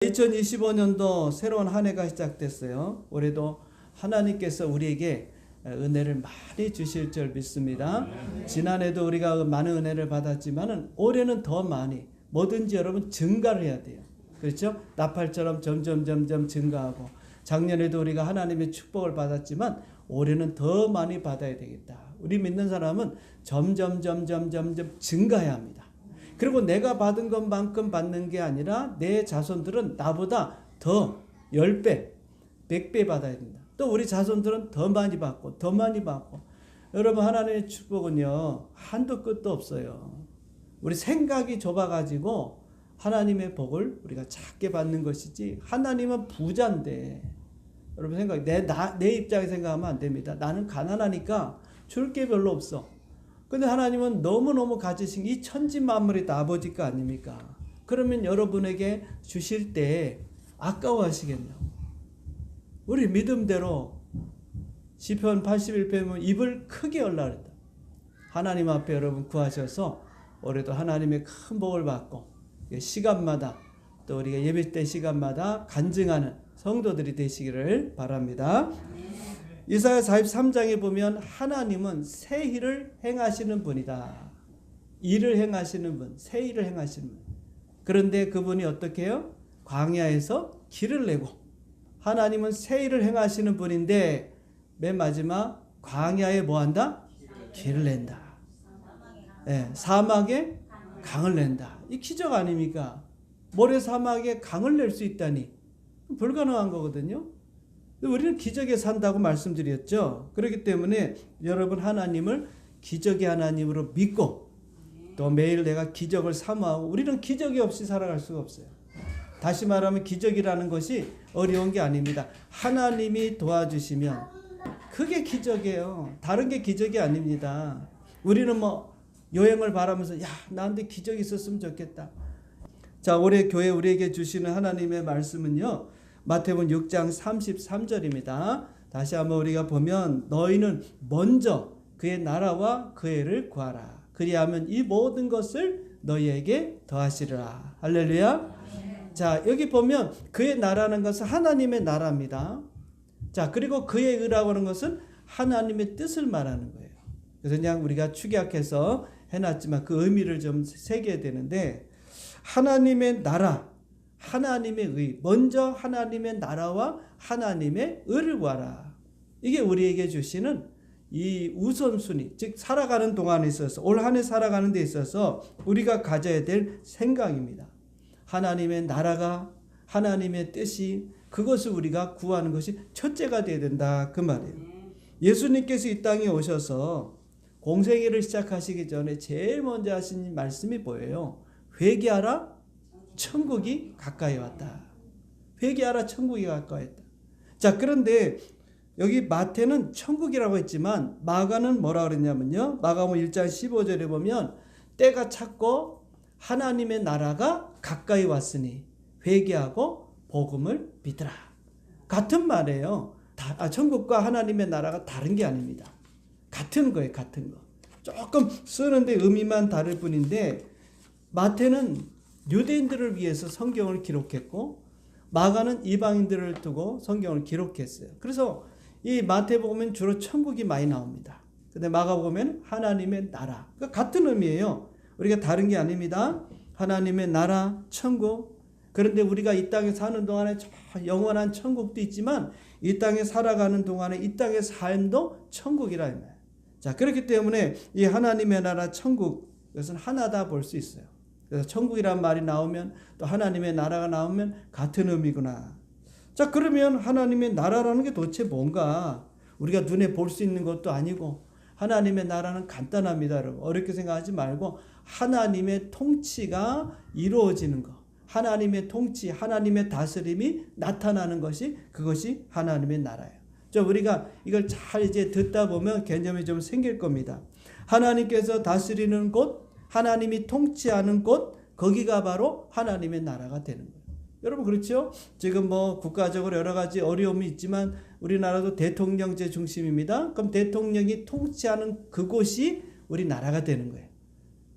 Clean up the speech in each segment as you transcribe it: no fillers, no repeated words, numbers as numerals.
2025년도 새로운 한 해가 시작됐어요. 올해도 하나님께서 우리에게 은혜를 많이 주실 줄 믿습니다. 지난해도 우리가 많은 은혜를 받았지만 올해는 더 많이, 뭐든지 여러분 증가를 해야 돼요. 그렇죠? 나팔처럼 점점 증가하고, 작년에도 우리가 하나님의 축복을 받았지만 올해는 더 많이 받아야 되겠다. 우리 믿는 사람은 점점 증가해야 합니다. 그리고 내가 받은 것만큼 받는 게 아니라 내 자손들은 나보다 더 10배, 100배 받아야 된다. 또 우리 자손들은 더 많이 받고 더 많이 받고. 여러분, 하나님의 축복은요 한도 끝도 없어요. 우리 생각이 좁아가지고 하나님의 복을 우리가 작게 받는 것이지, 하나님은 부자인데, 여러분 생각, 내 입장에 생각하면 안 됩니다. 나는 가난하니까 줄 게 별로 없어. 근데 하나님은 너무너무 가지신 이 천지 만물이 다 아버지 거 아닙니까? 그러면 여러분에게 주실 때 아까워하시겠냐고. 우리 믿음대로 시편 81편에 보면 입을 크게 열라 그랬다. 하나님 앞에 여러분 구하셔서 올해도 하나님의 큰 복을 받고, 시간마다 또 우리가 예배 때 시간마다 간증하는 성도들이 되시기를 바랍니다. 이사야 43장에 보면 하나님은 새 일을 행하시는 분이다. 일을 행하시는 분, 새 일을 행하시는 분. 그런데 그분이 어떻게 해요? 광야에서 길을 내고, 하나님은 새 일을 행하시는 분인데 맨 마지막 광야에 뭐 한다? 길을 낸다. 네, 사막에 강을 낸다. 이 기적 아닙니까? 모래 사막에 강을 낼 수 있다니 불가능한 거거든요. 우리는 기적에 산다고 말씀드렸죠. 그렇기 때문에 여러분, 하나님을 기적의 하나님으로 믿고 또 매일 내가 기적을 사모하고, 우리는 기적이 없이 살아갈 수가 없어요. 다시 말하면 기적이라는 것이 어려운 게 아닙니다. 하나님이 도와주시면 그게 기적이에요. 다른 게 기적이 아닙니다. 우리는 뭐 여행을 바라면서 나한테 기적이 있었으면 좋겠다. 자, 올해 교회 우리에게 주시는 하나님의 말씀은요, 마태복음 6장 33절입니다. 다시 한번 우리가 보면, 너희는 먼저 그의 나라와 그의 의를 구하라. 그리하면 이 모든 것을 너희에게 더하시리라. 할렐루야. 자, 여기 보면 그의 나라는 것은 하나님의 나라입니다. 자, 그리고 그의 의라고 하는 것은 하나님의 뜻을 말하는 거예요. 그래서 그냥 우리가 축약해서 해놨지만 그 의미를 좀 새겨야 되는데, 하나님의 나라, 하나님의 의, 먼저 하나님의 나라와 하나님의 의를 구하라. 이게 우리에게 주시는 이 우선순위, 즉 살아가는 동안에 있어서, 올 한 해 살아가는 데 있어서 우리가 가져야 될 생각입니다. 하나님의 나라가, 하나님의 뜻이, 그것을 우리가 구하는 것이 첫째가 되어야 된다, 그 말이에요. 예수님께서 이 땅에 오셔서 공생애를 시작하시기 전에 제일 먼저 하신 말씀이 뭐예요? 회개하라, 천국이 가까이 왔다. 회개하라, 천국이 가까이 왔다. 자, 그런데 여기 마태는 천국이라고 했지만 마가는 뭐라 그랬냐면요, 마가복음 1장 15절에 보면 때가 찼고 하나님의 나라가 가까이 왔으니 회개하고 복음을 믿으라. 같은 말이에요. 천국과 하나님의 나라가 다른 게 아닙니다. 같은 거예요, 같은 거. 조금 쓰는데 의미만 다를 뿐인데, 마태는 유대인들을 위해서 성경을 기록했고 마가는 이방인들을 두고 성경을 기록했어요. 그래서 이 마태복음은 주로 천국이 많이 나옵니다. 근데 마가복음은 하나님의 나라. 그러니까 같은 의미예요. 우리가 다른 게 아닙니다. 하나님의 나라, 천국. 그런데 우리가 이 땅에 사는 동안에 영원한 천국도 있지만 이 땅에 살아가는 동안에 이 땅의 삶도 천국이라 이 말이에요. 자, 그렇기 때문에 이 하나님의 나라, 천국, 이것은 하나다 볼 수 있어요. 그래서 천국이란 말이 나오면, 또 하나님의 나라가 나오면 같은 의미구나. 자, 그러면 하나님의 나라라는 게 도대체 뭔가? 우리가 눈에 볼 수 있는 것도 아니고, 하나님의 나라는 간단합니다, 여러분. 어렵게 생각하지 말고 하나님의 통치가 이루어지는 것, 하나님의 통치, 하나님의 다스림이 나타나는 것이, 그것이 하나님의 나라예요. 자, 우리가 이걸 잘 이제 듣다 보면 개념이 좀 생길 겁니다. 하나님께서 다스리는 곳, 하나님이 통치하는 곳, 거기가 바로 하나님의 나라가 되는 거예요. 여러분, 그렇죠? 지금 뭐 국가적으로 여러 가지 어려움이 있지만 우리나라도 대통령제 중심입니다. 그럼 대통령이 통치하는 그곳이 우리나라가 되는 거예요.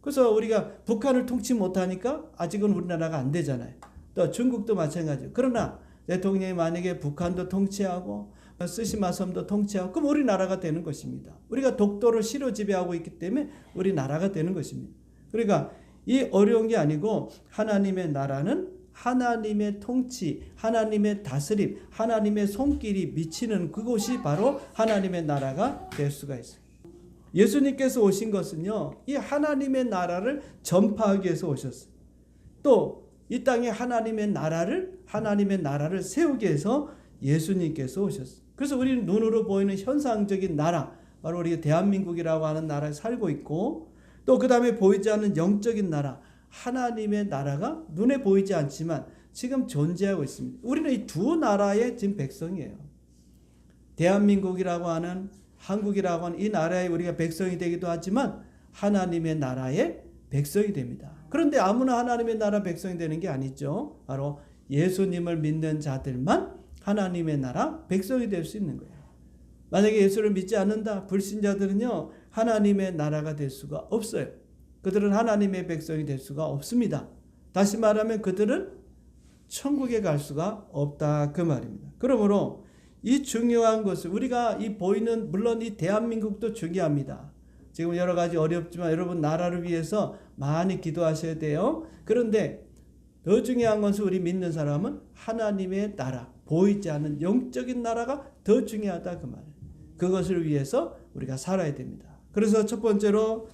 그래서 우리가 북한을 통치 못하니까 아직은 우리나라가 안 되잖아요. 또 중국도 마찬가지예요. 그러나 대통령이 만약에 북한도 통치하고 쓰시마섬도 통치하고 그럼 우리나라가 되는 것입니다. 우리가 독도를 시로 지배하고 있기 때문에 우리나라가 되는 것입니다. 그러니까 이 어려운 게 아니고 하나님의 나라는 하나님의 통치, 하나님의 다스림, 하나님의 손길이 미치는 그곳이 바로 하나님의 나라가 될 수가 있어요. 예수님께서 오신 것은요, 이 하나님의 나라를 전파하기 위해서 오셨어요. 또 이 땅에 하나님의 나라를 세우기 위해서 예수님께서 오셨어요. 그래서 우리는 눈으로 보이는 현상적인 나라, 바로 우리가 대한민국이라고 하는 나라에 살고 있고, 또 그 다음에 보이지 않는 영적인 나라, 하나님의 나라가 눈에 보이지 않지만 지금 존재하고 있습니다. 우리는 이 두 나라의 지금 백성이에요. 대한민국이라고 하는, 한국이라고 하는 이 나라에 우리가 백성이 되기도 하지만 하나님의 나라의 백성이 됩니다. 그런데 아무나 하나님의 나라 백성이 되는 게 아니죠. 바로 예수님을 믿는 자들만 하나님의 나라 백성이 될 수 있는 거예요. 만약에 예수를 믿지 않는다, 불신자들은요, 하나님의 나라가 될 수가 없어요. 그들은 하나님의 백성이 될 수가 없습니다. 다시 말하면 그들은 천국에 갈 수가 없다, 그 말입니다. 그러므로 이 중요한 것을 우리가 이 보이는, 물론 이 대한민국도 중요합니다. 지금 여러 가지 어렵지만 여러분 나라를 위해서 많이 기도하셔야 돼요. 그런데 더 중요한 것은 우리 믿는 사람은 하나님의 나라, 보이지 않는 영적인 나라가 더 중요하다, 그 말이에요. 그것을 위해서 우리가 살아야 됩니다. 그래서 첫 번째로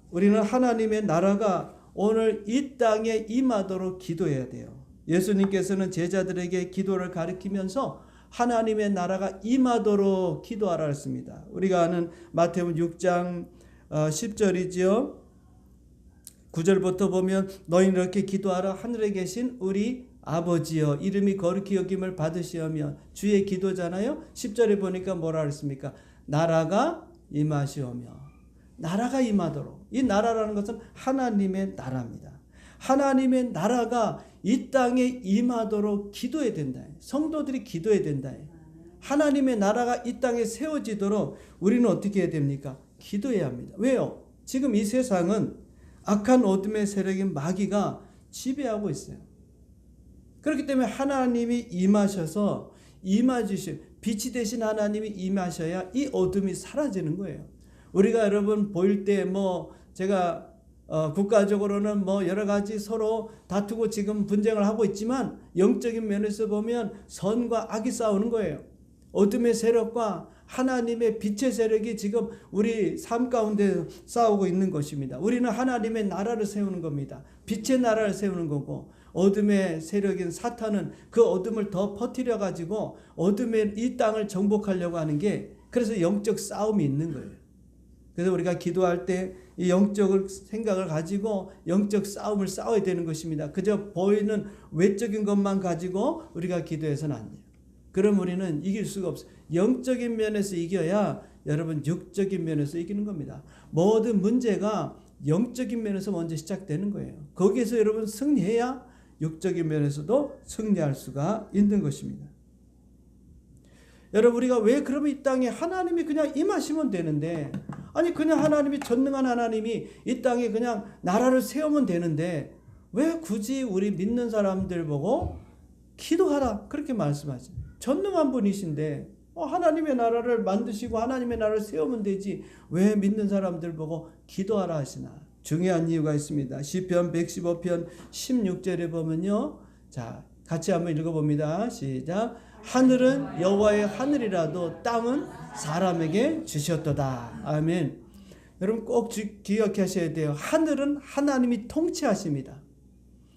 우리는 하나님의 나라가 오늘 이 땅에 임하도록 기도해야 돼요. 예수님께서는 제자들에게 기도를 가르치면서 하나님의 나라가 임하도록 기도하라 했습니다. 우리가 아는 마태복음 6장 10절이지요. 9절부터 보면 너희는 이렇게 기도하라. 하늘에 계신 우리 아버지여, 이름이 거룩히 여김을 받으시오며, 주의 기도잖아요. 10절에 보니까 뭐라 그랬습니까? 나라가 임하시오며. 나라가 임하도록. 이 나라라는 것은 하나님의 나라입니다. 하나님의 나라가 이 땅에 임하도록 기도해야 된다. 성도들이 기도해야 된다. 하나님의 나라가 이 땅에 세워지도록 우리는 어떻게 해야 됩니까? 기도해야 합니다. 왜요? 지금 이 세상은 악한 어둠의 세력인 마귀가 지배하고 있어요. 그렇기 때문에 하나님이 임하셔서 빛이 되신 하나님이 임하셔야 이 어둠이 사라지는 거예요. 우리가 여러분 보일 때 제가 국가적으로는 여러 가지 서로 다투고 지금 분쟁을 하고 있지만 영적인 면에서 보면 선과 악이 싸우는 거예요. 어둠의 세력과 하나님의 빛의 세력이 지금 우리 삶 가운데 싸우고 있는 것입니다. 우리는 하나님의 나라를 세우는 겁니다. 빛의 나라를 세우는 거고, 어둠의 세력인 사탄은 그 어둠을 더 퍼뜨려 가지고 어둠의 이 땅을 정복하려고 하는 게, 그래서 영적 싸움이 있는 거예요. 그래서 우리가 기도할 때 이 영적 생각을 가지고 영적 싸움을 싸워야 되는 것입니다. 그저 보이는 외적인 것만 가지고 우리가 기도해서는 안 돼요. 그럼 우리는 이길 수가 없어요. 영적인 면에서 이겨야 여러분 육적인 면에서 이기는 겁니다. 모든 문제가 영적인 면에서 먼저 시작되는 거예요. 거기에서 여러분 승리해야 육적인 면에서도 승리할 수가 있는 것입니다. 여러분, 우리가 왜 그러면 이 땅에 하나님이 그냥 임하시면 되는데, 아니 그냥 하나님이, 전능한 하나님이 이 땅에 그냥 나라를 세우면 되는데 왜 굳이 우리 믿는 사람들 보고 기도하라 그렇게 말씀하시죠? 전능한 분이신데 하나님의 나라를 만드시고 하나님의 나라를 세우면 되지 왜 믿는 사람들 보고 기도하라 하시나? 중요한 이유가 있습니다. 시편 115편 16절에 보면요, 자 같이 한번 읽어봅니다. 시작. 하늘은 여호와의 하늘이라도 땅은 사람에게 주셨도다. 아멘. 여러분 꼭 기억하셔야 돼요. 하늘은 하나님이 통치하십니다.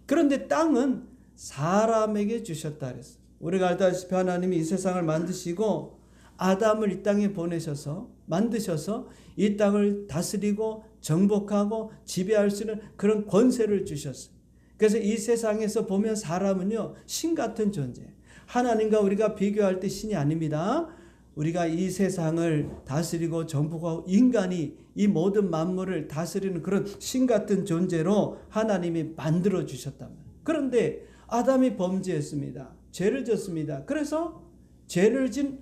그런데 땅은 사람에게 주셨다 그랬어요. 우리가 알다시피 하나님이 이 세상을 만드시고 아담을 이 땅에 보내셔서 만드셔서 이 땅을 다스리고 정복하고 지배할 수 있는 그런 권세를 주셨어요. 그래서 이 세상에서 보면 사람은요, 신 같은 존재예요. 하나님과 우리가 비교할 때 신이 아닙니다. 우리가 이 세상을 다스리고 정복하고 인간이 이 모든 만물을 다스리는 그런 신 같은 존재로 하나님이 만들어 주셨답니다. 그런데 아담이 범죄했습니다. 죄를 졌습니다. 그래서 죄를 진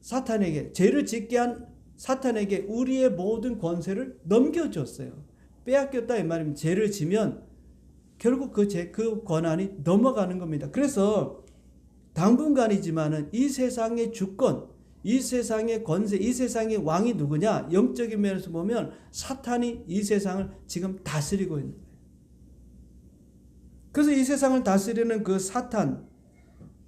사탄에게, 죄를 짓게 한 사탄에게 우리의 모든 권세를 넘겨줬어요. 빼앗겼다 이 말입니다. 죄를 지면 결국 그 권한이 넘어가는 겁니다. 그래서 당분간이지만은 이 세상의 주권, 이 세상의 권세, 이 세상의 왕이 누구냐? 영적인 면에서 보면 사탄이 이 세상을 지금 다스리고 있는 거예요. 그래서 이 세상을 다스리는 그 사탄,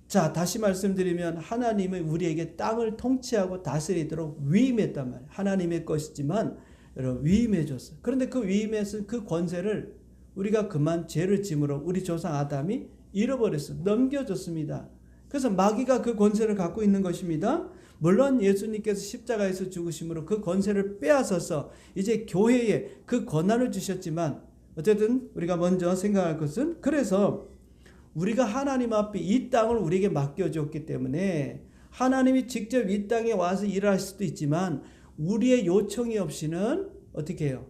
자, 다시 말씀드리면 하나님은 우리에게 땅을 통치하고 다스리도록 위임했단 말이에요. 하나님의 것이지만 여러분 위임해 줬어요. 그런데 그 위임에서 그 권세를 우리가 그만 죄를 짐으로 우리 조상 아담이 잃어버렸어요. 넘겨줬습니다. 그래서 마귀가 그 권세를 갖고 있는 것입니다. 물론 예수님께서 십자가에서 죽으심으로 그 권세를 빼앗아서 이제 교회에 그 권한을 주셨지만 어쨌든 우리가 먼저 생각할 것은 그래서 우리가 하나님 앞에 이 땅을 우리에게 맡겨줬기 때문에 하나님이 직접 이 땅에 와서 일할 수도 있지만 우리의 요청이 없이는 어떻게 해요?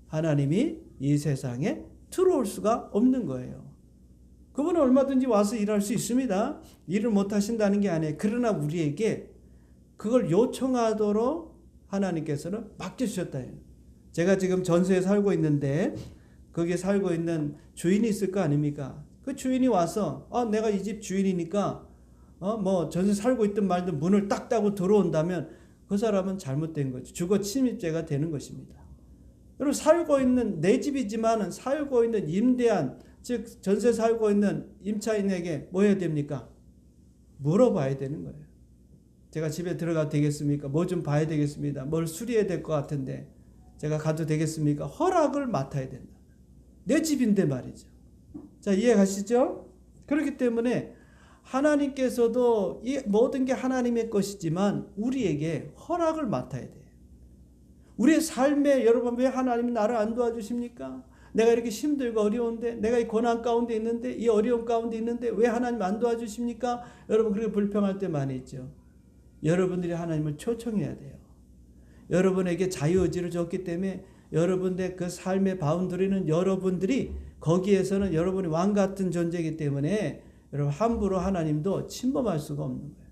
하나님이 이 세상에 들어올 수가 없는 거예요. 그분은 얼마든지 와서 일할 수 있습니다. 일을 못 하신다는 게 아니에요. 그러나 우리에게 그걸 요청하도록 하나님께서는 맡겨주셨다. 제가 지금 전세에 살고 있는데 거기에 살고 있는 주인이 있을 거 아닙니까? 그 주인이 와서 내가 이 집 주인이니까 뭐 전세 살고 있든 말든 문을 딱 닫고 들어온다면 그 사람은 잘못된 거죠. 주거 침입죄가 되는 것입니다. 여러분 살고 있는 내 집이지만은 살고 있는 임대한 즉 전세 살고 있는 임차인에게 뭐 해야 됩니까? 물어봐야 되는 거예요. 제가 집에 들어가도 되겠습니까? 뭐 좀 봐야 되겠습니다. 뭘 수리해야 될 것 같은데 제가 가도 되겠습니까? 허락을 맡아야 된다. 내 집인데 말이죠. 자, 이해가시죠? 그렇기 때문에 하나님께서도 이 모든 게 하나님의 것이지만 우리에게 허락을 맡아야 돼요. 우리의 삶에 여러분 왜 하나님이 나를 안 도와주십니까? 내가 이렇게 힘들고 어려운데 내가 이 고난 가운데 있는데 이 어려움 가운데 있는데 왜 하나님 안 도와주십니까? 여러분 그렇게 불평할 때 많이 있죠. 여러분들이 하나님을 초청해야 돼요. 여러분에게 자유의지를 줬기 때문에 여러분의 그 삶의 바운더리는 여러분들이 거기에서는 여러분이 왕 같은 존재이기 때문에 여러분 함부로 하나님도 침범할 수가 없는 거예요.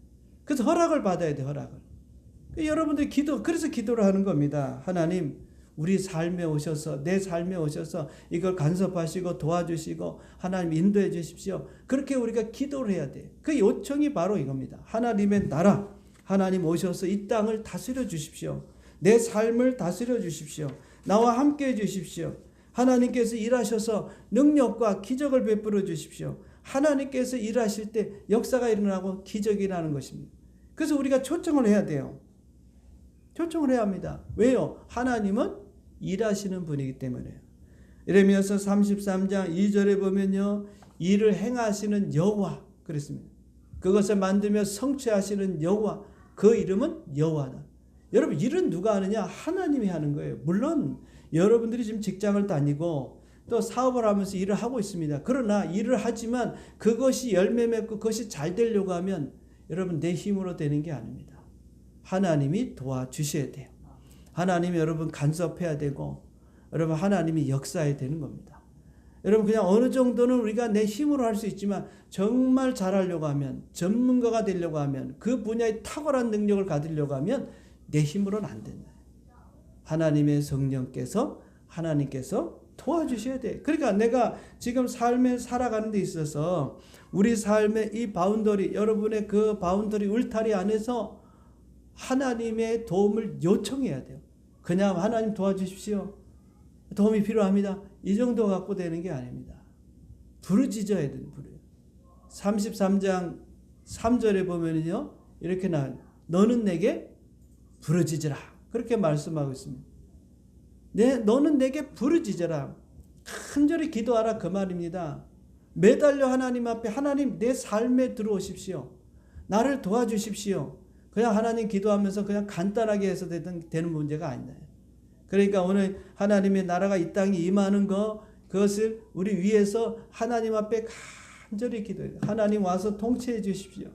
그래서 허락을 받아야 돼요. 허락을. 여러분들이 그래서 기도를 하는 겁니다. 하나님 우리 삶에 오셔서 내 삶에 오셔서 이걸 간섭하시고 도와주시고 하나님 인도해 주십시오. 그렇게 우리가 기도를 해야 돼요. 그 요청이 바로 이겁니다. 하나님의 나라 하나님 오셔서 이 땅을 다스려 주십시오. 내 삶을 다스려 주십시오. 나와 함께 해 주십시오. 하나님께서 일하셔서 능력과 기적을 베풀어 주십시오. 하나님께서 일하실 때 역사가 일어나고 기적이 일어나는 것입니다. 그래서 우리가 초청을 해야 돼요. 초청을 해야 합니다. 왜요? 하나님은 일하시는 분이기 때문에요. 예레미야서 33장 2절에 보면요. 일을 행하시는 여호와 그랬습니다. 그것을 만들며 성취하시는 여호와 그 이름은 여호와다. 여러분 일은 누가 하느냐? 하나님이 하는 거예요. 물론 여러분들이 지금 직장을 다니고 또 사업을 하면서 일을 하고 있습니다. 그러나 일을 하지만 그것이 열매 맺고 그것이 잘 되려고 하면 여러분 내 힘으로 되는 게 아닙니다. 하나님이 도와주셔야 돼요. 하나님이 여러분 간섭해야 되고 여러분 하나님이 역사해야 되는 겁니다. 여러분 그냥 어느 정도는 우리가 내 힘으로 할 수 있지만 정말 잘하려고 하면 전문가가 되려고 하면 그 분야에 탁월한 능력을 가지려고 하면 내 힘으로는 안 된다. 하나님의 성령께서 하나님께서 도와주셔야 돼. 그러니까 내가 지금 삶에 살아가는 데 있어서 우리 삶의 이 바운더리 여러분의 그 바운더리 울타리 안에서 하나님의 도움을 요청해야 돼요. 그냥 하나님 도와주십시오. 도움이 필요합니다. 이 정도 갖고 되는 게 아닙니다. 부르짖어야 돼요. 33장 3절에 보면요. 이렇게 너는 내게 부르짖으라. 그렇게 말씀하고 있습니다. 너는 내게 부르짖으라. 간절히 기도하라 그 말입니다. 매달려 하나님 앞에 하나님 내 삶에 들어오십시오. 나를 도와주십시오. 그냥 하나님 기도하면서 그냥 간단하게 해서 되는 문제가 아니다. 그러니까 오늘 하나님의 나라가 이 땅에 임하는 그것을 우리 위해서 하나님 앞에 간절히 기도해요. 하나님 와서 통치해 주십시오.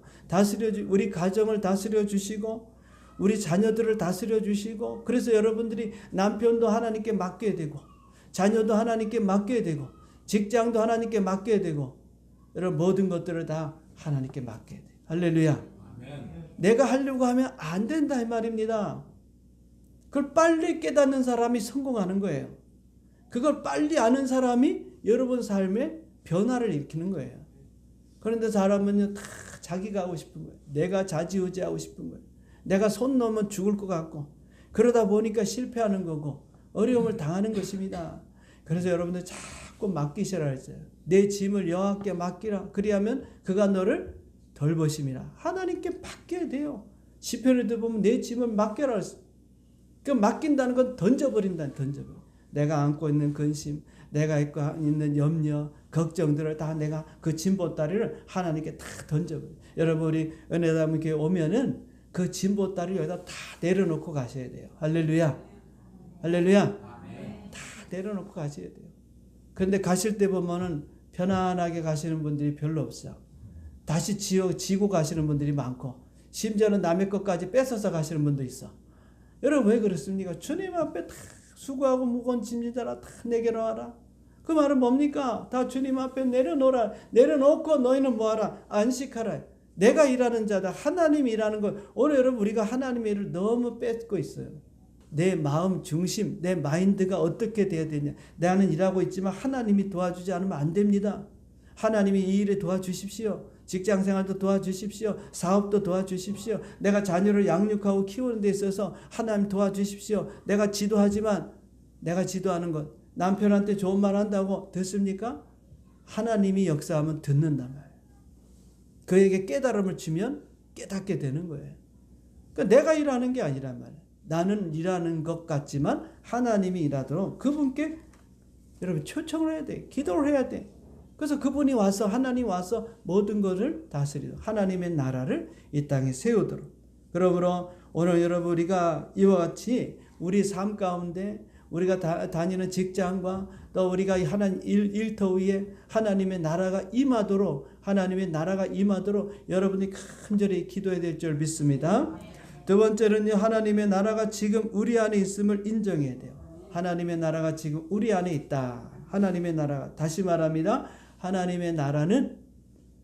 우리 가정을 다스려 주시고 우리 자녀들을 다스려 주시고 그래서 여러분들이 남편도 하나님께 맡겨야 되고 자녀도 하나님께 맡겨야 되고 직장도 하나님께 맡겨야 되고 여러분 모든 것들을 다 하나님께 맡겨야 돼요. 할렐루야. 아멘. 내가 하려고 하면 안 된다 이 말입니다. 그걸 빨리 깨닫는 사람이 성공하는 거예요. 그걸 빨리 아는 사람이 여러분 삶에 변화를 일으키는 거예요. 그런데 사람은요, 다 자기가 하고 싶은 거예요. 내가 좌지우지하고 싶은 거예요. 내가 손 놓으면 죽을 것 같고, 그러다 보니까 실패하는 거고 어려움을 당하는 것입니다. 그래서 여러분들 자꾸 맡기시라 했어요. 내 짐을 여호와께 맡기라. 그리하면 그가 너를 돌보심이라. 하나님께 맡겨야 돼요. 시편에도 보면 내 짐을 맡겨라 했어요. 그 맡긴다는 건 던져버린다는, 던져버려. 내가 안고 있는 근심, 내가 입고 있는 염려, 걱정들을 다 내가 그 짐보따리를 하나님께 다 던져버려. 여러분, 우리 은혜담 교회 오면은 그 짐보따리를 여기다 다 내려놓고 가셔야 돼요. 할렐루야. 할렐루야. 다 내려놓고 가셔야 돼요. 그런데 가실 때 보면은 편안하게 가시는 분들이 별로 없어요. 다시 지고 가시는 분들이 많고, 심지어는 남의 것까지 뺏어서 가시는 분도 있어. 여러분, 왜 그렇습니까? 주님 앞에 다 수고하고 무거운 짐지자라 다 내게놓아라. 그 말은 뭡니까? 다 주님 앞에 내려놓으라. 내려놓고 너희는 뭐하라? 안식하라. 내가 일하는 자다. 하나님이 일하는 거. 오늘 여러분, 우리가 하나님의 일을 너무 뺏고 있어요. 내 마음 중심, 내 마인드가 어떻게 돼야 되냐. 나는 일하고 있지만 하나님이 도와주지 않으면 안 됩니다. 하나님이 이 일에 도와주십시오. 직장생활도 도와주십시오. 사업도 도와주십시오. 내가 자녀를 양육하고 키우는 데 있어서 하나님 도와주십시오. 내가 지도하지만 내가 지도하는 것, 남편한테 좋은 말 한다고 듣습니까? 하나님이 역사하면 듣는단 말이에요. 그에게 깨달음을 주면 깨닫게 되는 거예요. 그러니까 내가 일하는 게 아니란 말이에요. 나는 일하는 것 같지만 하나님이 일하도록 그분께 여러분 초청을 해야 돼. 기도를 해야 돼. 그래서 그분이 와서, 하나님 와서 모든 것을 다스리도록, 하나님의 나라를 이 땅에 세우도록. 그러므로 오늘 여러분, 우리가 이와 같이 우리 삶 가운데 우리가 다니는 직장과 또 우리가 하나님 일터 위에 하나님의 나라가 임하도록, 하나님의 나라가 임하도록 여러분이 간절히 기도해야 될 줄 믿습니다. 두 번째는요, 하나님의 나라가 지금 우리 안에 있음을 인정해야 돼요. 하나님의 나라가 지금 우리 안에 있다. 하나님의 나라가, 다시 말합니다. 하나님의 나라는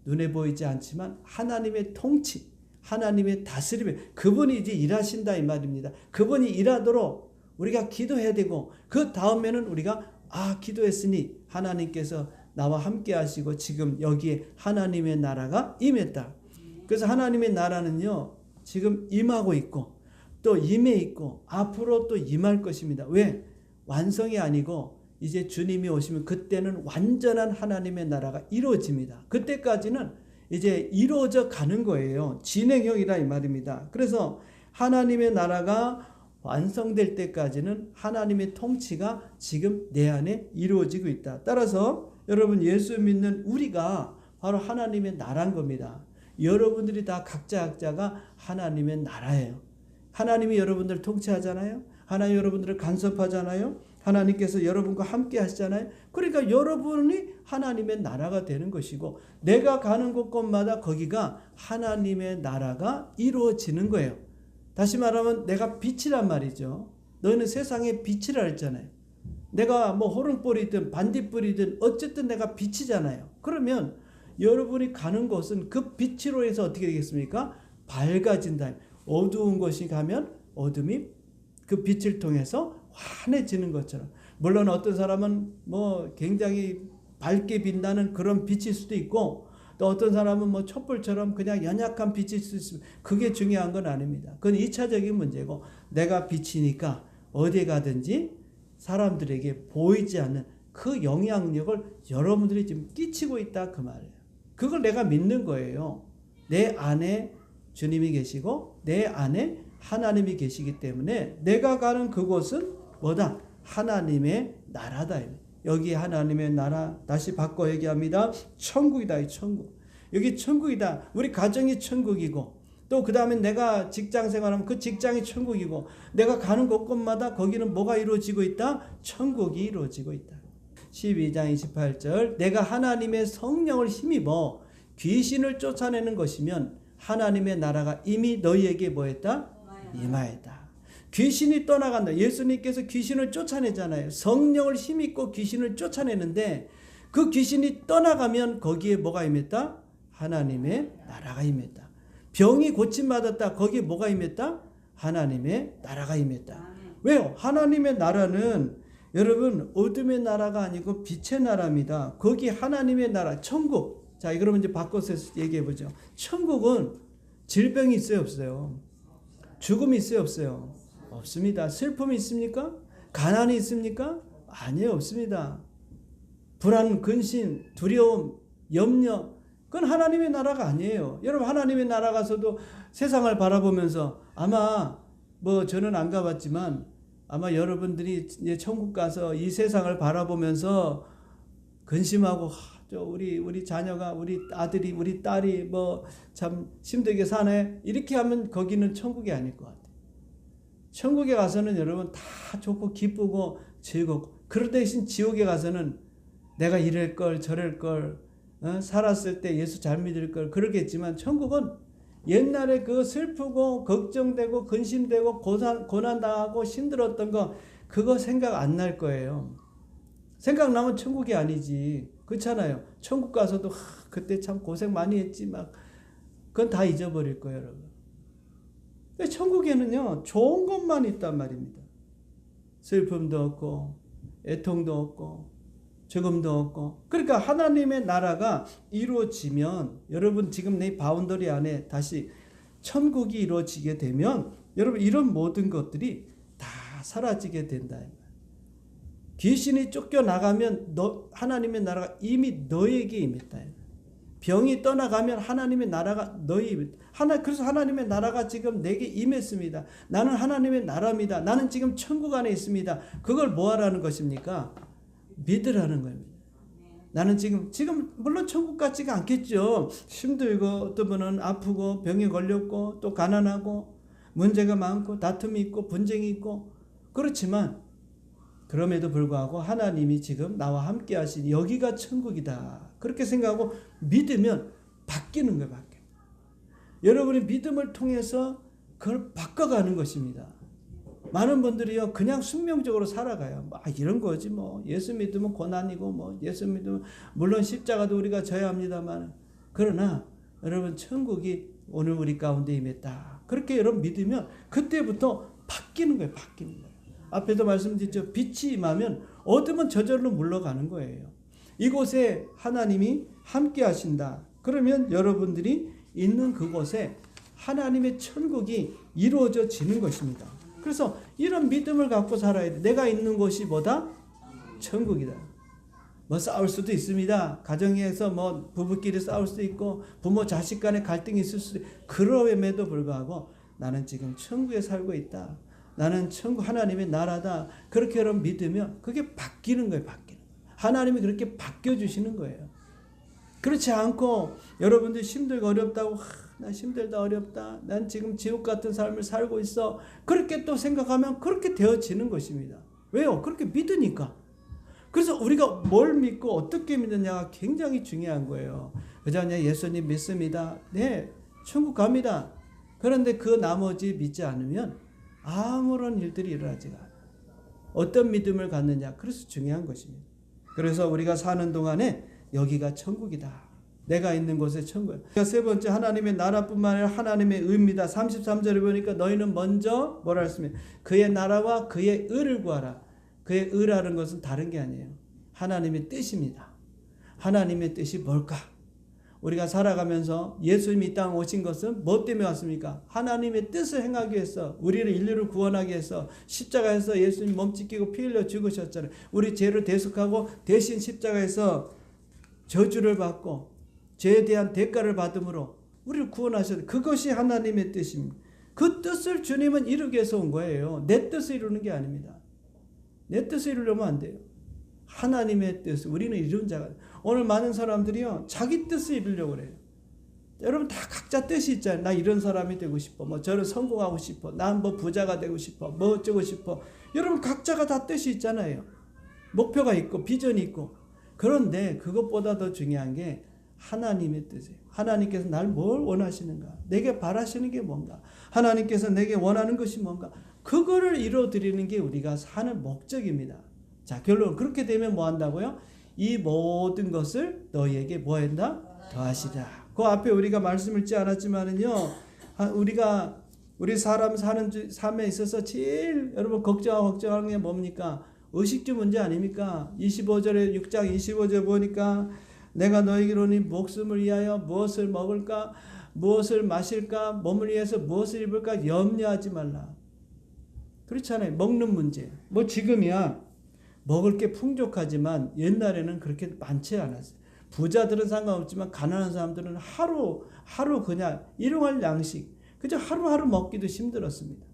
눈에 보이지 않지만 하나님의 통치, 하나님의 다스림에 그분이 이제 일하신다 이 말입니다. 그분이 일하도록 우리가 기도해야 되고, 그 다음에는 우리가 기도했으니 하나님께서 나와 함께 하시고 지금 여기에 하나님의 나라가 임했다. 그래서 하나님의 나라는요, 지금 임하고 있고 또 임해 있고 앞으로 또 임할 것입니다. 왜? 완성이 아니고 이제 주님이 오시면 그때는 완전한 하나님의 나라가 이루어집니다. 그때까지는 이제 이루어져 가는 거예요. 진행형이라 이 말입니다. 그래서 하나님의 나라가 완성될 때까지는 하나님의 통치가 지금 내 안에 이루어지고 있다. 따라서 여러분, 예수 믿는 우리가 바로 하나님의 나라인 겁니다. 여러분들이 다 각자가 하나님의 나라예요. 하나님이 여러분들을 통치하잖아요. 하나님 여러분들을 간섭하잖아요. 하나님께서 여러분과 함께 하시잖아요. 그러니까 여러분이 하나님의 나라가 되는 것이고, 내가 가는 곳곳마다 거기가 하나님의 나라가 이루어지는 거예요. 다시 말하면 내가 빛이란 말이죠. 너희는 세상의 빛이라 했잖아요. 내가 뭐 호른불이든 반딧불이든 어쨌든 내가 빛이잖아요. 그러면 여러분이 가는 곳은 그 빛으로 해서 어떻게 되겠습니까? 밝아진다. 어두운 곳이 가면 어둠이 그 빛을 통해서 환해지는 것처럼. 물론 어떤 사람은 뭐 굉장히 밝게 빛나는 그런 빛일 수도 있고, 또 어떤 사람은 뭐 촛불처럼 그냥 연약한 빛일 수 있습니다. 그게 중요한 건 아닙니다. 그건 2차적인 문제고, 내가 빛이니까 어디에 가든지 사람들에게 보이지 않는 그 영향력을 여러분들이 지금 끼치고 있다 그 말이에요. 그걸 내가 믿는 거예요. 내 안에 주님이 계시고 내 안에 하나님이 계시기 때문에 내가 가는 그곳은 뭐다? 하나님의 나라다. 여기 하나님의 나라, 다시 바꿔 얘기합니다. 천국이다. 이 천국. 여기 천국이다. 우리 가정이 천국이고, 또 그 다음에 내가 직장 생활하면 그 직장이 천국이고, 내가 가는 곳곳마다 거기는 뭐가 이루어지고 있다? 천국이 이루어지고 있다. 12장 28절, 내가 하나님의 성령을 힘입어 귀신을 쫓아내는 것이면 하나님의 나라가 이미 너희에게 뭐했다? 임하였다. 귀신이 떠나간다. 예수님께서 귀신을 쫓아내잖아요. 성령을 힘입고 귀신을 쫓아내는데, 그 귀신이 떠나가면 거기에 뭐가 임했다? 하나님의 나라가 임했다. 병이 고침받았다. 거기에 뭐가 임했다? 하나님의 나라가 임했다. 왜요? 하나님의 나라는 여러분 어둠의 나라가 아니고 빛의 나라입니다. 거기 하나님의 나라 천국. 자, 그러면 이제 바꿔서 얘기해 보죠. 천국은 질병이 있어요, 없어요? 죽음이 있어요, 없어요? 없습니다. 슬픔이 있습니까? 가난이 있습니까? 아니에요, 없습니다. 불안, 근심, 두려움, 염려, 그건 하나님의 나라가 아니에요. 여러분 하나님의 나라 가서도 세상을 바라보면서 아마 뭐 저는 안 가봤지만 아마 여러분들이 이제 천국 가서 이 세상을 바라보면서 근심하고 우리 자녀가, 우리 아들이, 우리 딸이 뭐 참 힘들게 사네, 이렇게 하면 거기는 천국이 아닐 것 같아요. 천국에 가서는 여러분 다 좋고 기쁘고 즐겁고, 그럴 대신 지옥에 가서는 내가 이럴 걸 저럴 걸 살았을 때 예수 잘 믿을 걸 그러겠지만, 천국은 옛날에 그 슬프고 걱정되고 근심되고 고난당하고 힘들었던 거, 그거 생각 안 날 거예요. 생각나면 천국이 아니지. 그렇잖아요. 천국 가서도 그때 참 고생 많이 했지 막, 그건 다 잊어버릴 거예요, 여러분. 천국에는요 좋은 것만 있단 말입니다. 슬픔도 없고 애통도 없고 죽음도 없고. 그러니까 하나님의 나라가 이루어지면, 여러분 지금 내 바운더리 안에 다시 천국이 이루어지게 되면 여러분 이런 모든 것들이 다 사라지게 된다. 귀신이 쫓겨나가면 하나님의 나라가 이미 너에게 임했다. 병이 떠나가면 하나님의 나라가 너에게 임했다. 그래서 하나님의 나라가 지금 내게 임했습니다. 나는 하나님의 나라입니다. 나는 지금 천국 안에 있습니다. 그걸 뭐 하라는 것입니까? 믿으라는 겁니다. 나는 지금 물론 천국 같지가 않겠죠. 힘들고 어떤 분은 아프고 병에 걸렸고 또 가난하고 문제가 많고 다툼이 있고 분쟁이 있고, 그렇지만 그럼에도 불구하고 하나님이 지금 나와 함께 하신 여기가 천국이다, 그렇게 생각하고 믿으면 바뀌는 거예요. 여러분이 믿음을 통해서 그걸 바꿔가는 것입니다. 많은 분들이요 그냥 숙명적으로 살아가요. 이런 거지 뭐, 예수 믿으면 고난이고 뭐, 예수 믿으면 물론 십자가도 우리가 져야 합니다만, 그러나 여러분 천국이 오늘 우리 가운데 임했다, 그렇게 여러분 믿으면 그때부터 바뀌는 거예요. 바뀌는 거예요. 앞에도 말씀드렸죠. 빛이 임하면 어둠은 저절로 물러가는 거예요. 이곳에 하나님이 함께 하신다. 그러면 여러분들이 있는 그곳에 하나님의 천국이 이루어지는 것입니다. 그래서 이런 믿음을 갖고 살아야 돼. 내가 있는 곳이 뭐다? 천국이다. 뭐 싸울 수도 있습니다. 가정에서 뭐 부부끼리 싸울 수도 있고 부모 자식 간에 갈등이 있을 수도 있고, 그럼에도 불구하고 나는 지금 천국에 살고 있다. 나는 천국 하나님의 나라다. 그렇게 여러분 믿으면 그게 바뀌는 거예요. 바뀌는 거예요. 하나님이 그렇게 바뀌어주시는 거예요. 그렇지 않고 여러분들 힘들고 어렵다고, 나 힘들다 어렵다, 난 지금 지옥 같은 삶을 살고 있어, 그렇게 또 생각하면 그렇게 되어지는 것입니다. 왜요? 그렇게 믿으니까. 그래서 우리가 뭘 믿고 어떻게 믿느냐가 굉장히 중요한 거예요. 그냥 예수님 믿습니다. 네, 천국 갑니다. 그런데 그 나머지 믿지 않으면 아무런 일들이 일어나지가 않아요. 어떤 믿음을 갖느냐, 그래서 중요한 것입니다. 그래서 우리가 사는 동안에 여기가 천국이다. 내가 있는 곳에 천국이다. 세 번째, 하나님의 나라뿐만 아니라 하나님의 의입니다. 33절에 보니까 너희는 먼저 뭐라 했습니까? 그의 나라와 그의 의를 구하라. 그의 의라는 것은 다른 게 아니에요. 하나님의 뜻입니다. 하나님의 뜻이 뭘까? 우리가 살아가면서 예수님이 이 땅에 오신 것은 뭐 때문에 왔습니까? 하나님의 뜻을 행하기 위해서, 우리를 인류를 구원하기 위해서 십자가에서 예수님 몸 찢기고 피 흘려 죽으셨잖아요. 우리 죄를 대속하고 대신 십자가에서 저주를 받고 죄에 대한 대가를 받음으로 우리를 구원하셨어요. 그것이 하나님의 뜻입니다. 그 뜻을 주님은 이루기 위해서 온 거예요. 내 뜻을 이루는 게 아닙니다. 내 뜻을 이루려면 안 돼요. 하나님의 뜻, 우리는 이룬 자가. 오늘 많은 사람들이요 자기 뜻을 이루려고 그래요. 여러분 다 각자 뜻이 있잖아요. 나 이런 사람이 되고 싶어, 뭐 저를 성공하고 싶어, 난 뭐 부자가 되고 싶어, 뭐 어쩌고 싶어. 여러분 각자가 다 뜻이 있잖아요. 목표가 있고 비전이 있고. 그런데 그것보다 더 중요한 게 하나님의 뜻이에요. 하나님께서 날 뭘 원하시는가, 내게 바라시는 게 뭔가, 하나님께서 내게 원하는 것이 뭔가, 그거를 이루어드리는 게 우리가 사는 목적입니다. 자, 결론, 그렇게 되면 뭐 한다고요? 이 모든 것을 너희에게 뭐 한다? 더하시라. 그 앞에 우리가 말씀을 읽지 않았지만은요, 우리 사람 사는 삶에 있어서 제일 여러분 걱정하는 게 뭡니까? 의식주 문제 아닙니까? 25절에 6장 25절 보니까 내가 너희에게로니 목숨을 위하여 무엇을 먹을까 무엇을 마실까 몸을 위해서 무엇을 입을까 염려하지 말라. 그렇잖아요. 먹는 문제. 뭐 지금이야 먹을 게 풍족하지만 옛날에는 그렇게 많지 않았어요. 부자들은 상관없지만 가난한 사람들은 하루 그냥 일용할 양식 그저 하루하루 먹기도 힘들었습니다.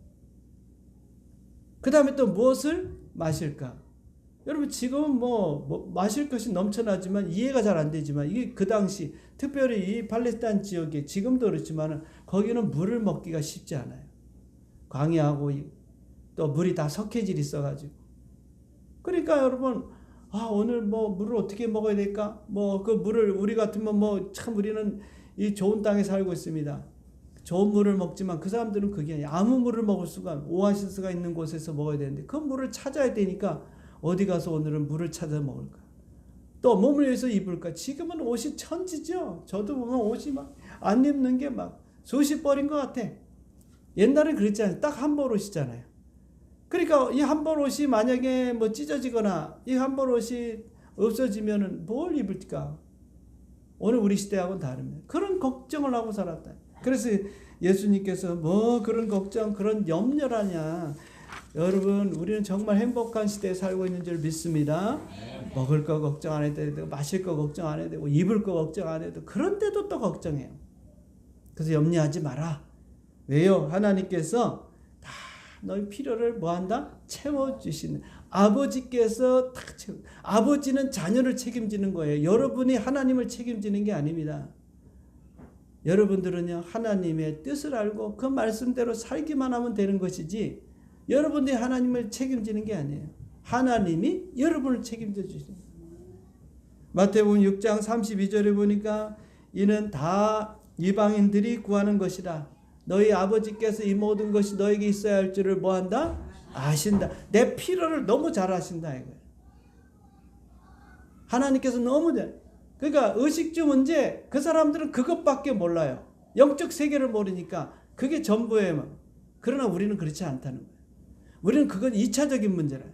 그 다음에 또 무엇을 마실까? 여러분 지금은 뭐 마실 것이 넘쳐나지만 이해가 잘 안 되지만 이게 그 당시 특별히 이 팔레스타인 지역에 지금도 그렇지만 거기는 물을 먹기가 쉽지 않아요. 광야하고 또 물이 다 석회질이 있어가지고 그러니까 여러분 오늘 뭐 물을 어떻게 먹어야 될까? 뭐 그 물을 우리 같으면 뭐 참 우리는 이 좋은 땅에 살고 있습니다. 좋은 물을 먹지만 그 사람들은 그게 아니에요. 아무 물을 먹을 수가 오아시스가 있는 곳에서 먹어야 되는데 그 물을 찾아야 되니까 어디 가서 오늘은 물을 찾아 먹을까? 또 몸을 위해서 입을까? 지금은 옷이 천지죠. 저도 보면 옷이 막 안 입는 게 막 수십 벌인 것 같아. 옛날엔 그랬지 않아요. 딱 한 벌 옷이잖아요. 그러니까 이 한 벌 옷이 만약에 뭐 찢어지거나 이 한 벌 옷이 없어지면은 뭘 입을까? 오늘 우리 시대하고는 다릅니다. 그런 걱정을 하고 살았다. 그래서 예수님께서 뭐 그런 걱정, 그런 염려라냐. 여러분 우리는 정말 행복한 시대에 살고 있는 줄 믿습니다. 먹을 거 걱정 안 해도 되고 마실 거 걱정 안 해도 되고 입을 거 걱정 안 해도 그런데도 또 걱정해요. 그래서 염려하지 마라. 왜요? 하나님께서 다 너희 필요를 뭐한다? 채워주시는 아버지께서 다 채워. 아버지는 자녀를 책임지는 거예요. 여러분이 하나님을 책임지는 게 아닙니다. 여러분들은요 하나님의 뜻을 알고 그 말씀대로 살기만 하면 되는 것이지 여러분들이 하나님을 책임지는 게 아니에요. 하나님이 여러분을 책임져 주십니다. 마태복음 6장 32절에 보니까 이는 다 이방인들이 구하는 것이라. 너희 아버지께서 이 모든 것이 너에게 있어야 할 줄을 뭐한다? 아신다. 내 필요를 너무 잘 아신다 이거예요. 하나님께서 너무 잘. 그러니까 의식주 문제 그 사람들은 그것밖에 몰라요. 영적 세계를 모르니까 그게 전부예요. 그러나 우리는 그렇지 않다는 거예요. 우리는 그건 2차적인 문제라.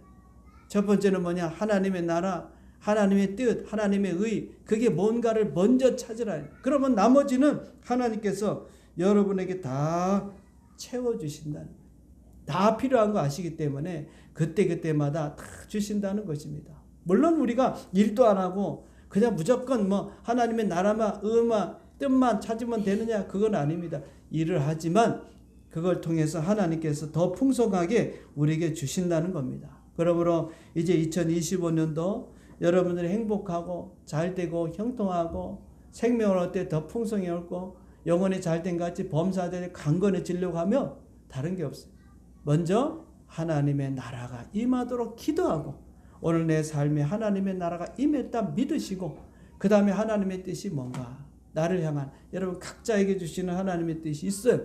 첫 번째는 뭐냐? 하나님의 나라, 하나님의 뜻, 하나님의 의, 그게 뭔가를 먼저 찾으라. 그러면 나머지는 하나님께서 여러분에게 다 채워주신다는 거예요. 다 필요한 거 아시기 때문에 그때그때마다 다 주신다는 것입니다. 물론 우리가 일도 안 하고 그냥 무조건 뭐 하나님의 나라만 의만 뜻만 찾으면 되느냐? 그건 아닙니다. 일을 하지만 그걸 통해서 하나님께서 더 풍성하게 우리에게 주신다는 겁니다. 그러므로 이제 2025년도 여러분들이 행복하고 잘되고 형통하고 생명을 얻되 더 풍성히 얻고 영혼이 잘된 같이 범사되고 강건해지려고 하면 다른 게 없어요. 먼저 하나님의 나라가 임하도록 기도하고 오늘 내 삶에 하나님의 나라가 임했다 믿으시고 그 다음에 하나님의 뜻이 뭔가 나를 향한 여러분 각자에게 주시는 하나님의 뜻이 있어요.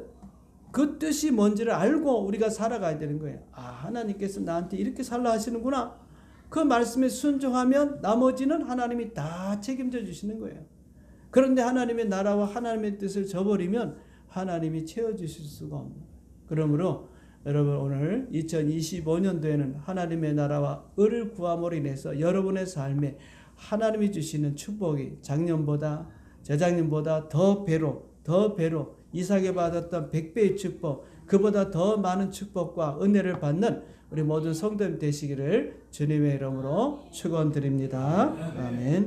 그 뜻이 뭔지를 알고 우리가 살아가야 되는 거예요. 하나님께서 나한테 이렇게 살라 하시는구나. 그 말씀에 순종하면 나머지는 하나님이 다 책임져 주시는 거예요. 그런데 하나님의 나라와 하나님의 뜻을 저버리면 하나님이 채워주실 수가 없는 거예요. 그러므로 여러분 오늘 2025년도에는 하나님의 나라와 의를 구함으로 인해서 여러분의 삶에 하나님이 주시는 축복이 작년보다 재작년보다 더 배로 이삭에 받았던 100배의 축복, 그보다 더 많은 축복과 은혜를 받는 우리 모든 성도님 되시기를 주님의 이름으로 축원드립니다. 아멘.